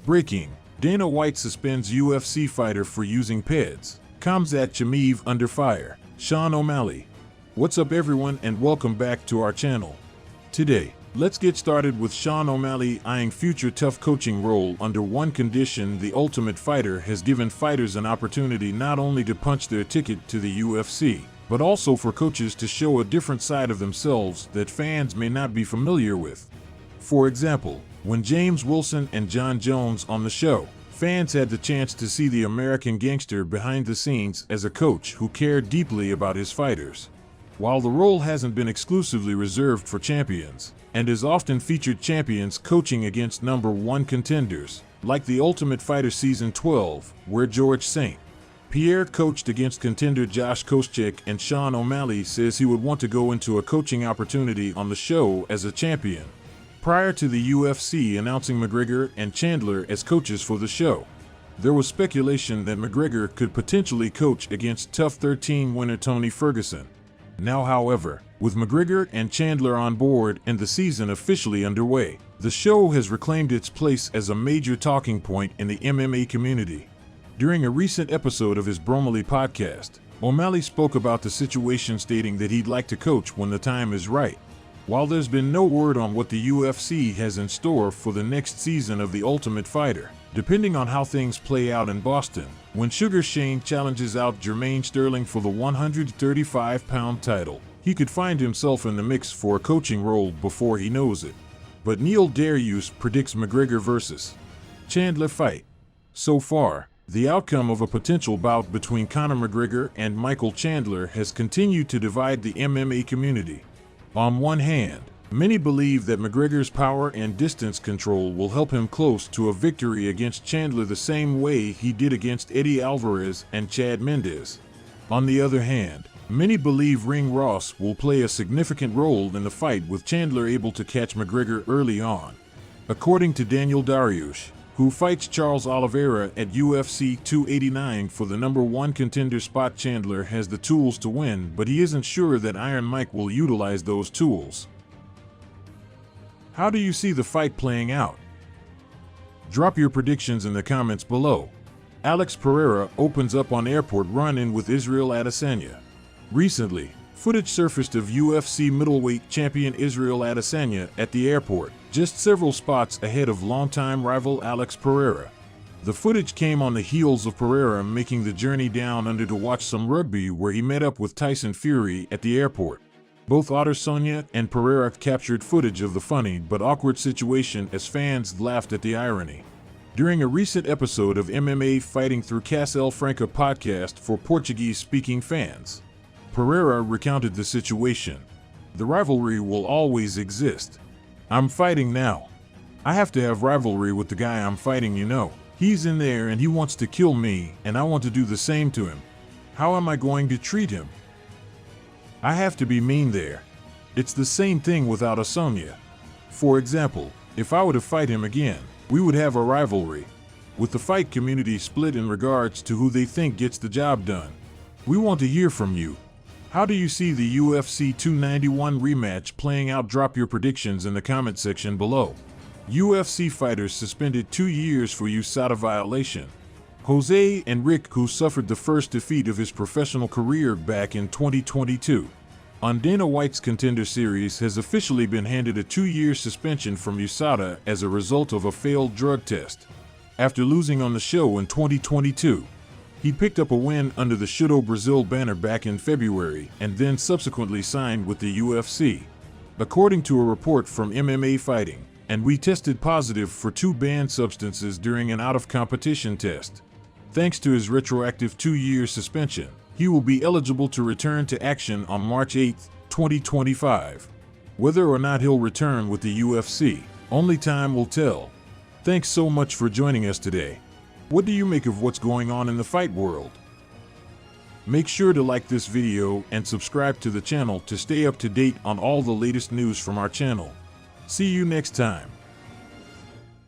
Breaking: Dana White suspends UFC fighter for using PEDs. Khamzat Chimaev under fire. Sean O'Malley. What's up everyone and welcome back to our channel. Today, let's get started with Sean O'Malley eyeing future tough coaching role under one condition: the Ultimate Fighter has given fighters an opportunity not only to punch their ticket to the UFC, but also for coaches to show a different side of themselves that fans may not be familiar with. For example, when James Wilson and John Jones on the show, fans had the chance to see the American gangster behind the scenes as a coach who cared deeply about his fighters. While the role hasn't been exclusively reserved for champions, and has often featured champions coaching against #1 contenders, like The Ultimate Fighter Season 12, where George St. Pierre coached against contender Josh Koscheck, and Sean O'Malley says he would want to go into a coaching opportunity on the show as a champion. Prior to the UFC announcing McGregor and Chandler as coaches for the show, there was speculation that McGregor could potentially coach against TUF 13 winner Tony Ferguson. Now, however, with McGregor and Chandler on board and the season officially underway, the show has reclaimed its place as a major talking point in the MMA community. During a recent episode of his Bromley podcast, O'Malley spoke about the situation, stating that he'd like to coach when the time is right. While there's been no word on what the UFC has in store for the next season of The Ultimate Fighter, depending on how things play out in Boston, when Sugar Shane challenges out Jermaine Sterling for the 135-pound title, he could find himself in the mix for a coaching role before he knows it. But Neil Darius predicts McGregor versus Chandler fight. So far, the outcome of a potential bout between Conor McGregor and Michael Chandler has continued to divide the MMA community. On one hand, many believe that McGregor's power and distance control will help him close to a victory against Chandler the same way he did against Eddie Alvarez and Chad Mendes. On the other hand, many believe Ring Ross will play a significant role in the fight, with Chandler able to catch McGregor early on. According to Daniel Dariush, who fights Charles Oliveira at UFC 289 for the #1 contender spot, Chandler has the tools to win, but he isn't sure that Iron Mike will utilize those tools. How do you see the fight playing out? Drop your predictions in the comments below. Alex Pereira opens up on airport run-in with Israel Adesanya. Recently, footage surfaced of UFC middleweight champion Israel Adesanya at the airport, just several spots ahead of longtime rival Alex Pereira. The footage came on the heels of Pereira making the journey down under to watch some rugby, where he met up with Tyson Fury at the airport. Both Adesanya and Pereira captured footage of the funny but awkward situation as fans laughed at the irony. During a recent episode of MMA Fighting Through Castel Franca podcast for Portuguese-speaking fans, Pereira recounted the situation. "The rivalry will always exist. I'm fighting now. I have to have rivalry with the guy I'm fighting, you know. He's in there and he wants to kill me, and I want to do the same to him. How am I going to treat him? I have to be mean there. It's the same thing with Adesanya. For example, if I were to fight him again, we would have a rivalry, with the fight community split in regards to who they think gets the job done. We want to hear from you. How do you see the UFC 291 rematch playing out? Drop your predictions in the comment section below. UFC fighters suspended 2 years for USADA violation. Jose Enrique, who suffered the first defeat of his professional career back in 2022 on Dana White's Contender Series, has officially been handed a 2-year suspension from USADA as a result of a failed drug test. After losing on the show in 2022, he picked up a win under the Shooto Brazil banner back in February and then subsequently signed with the UFC. According to a report from MMA Fighting, and we tested positive for 2 banned substances during an out-of-competition test. Thanks to his retroactive 2-year suspension, he will be eligible to return to action on March 8, 2025. Whether or not he'll return with the UFC, only time will tell. Thanks so much for joining us today. What do you make of what's going on in the fight world? Make sure to like this video and subscribe to the channel to stay up to date on all the latest news from our channel. See you next time.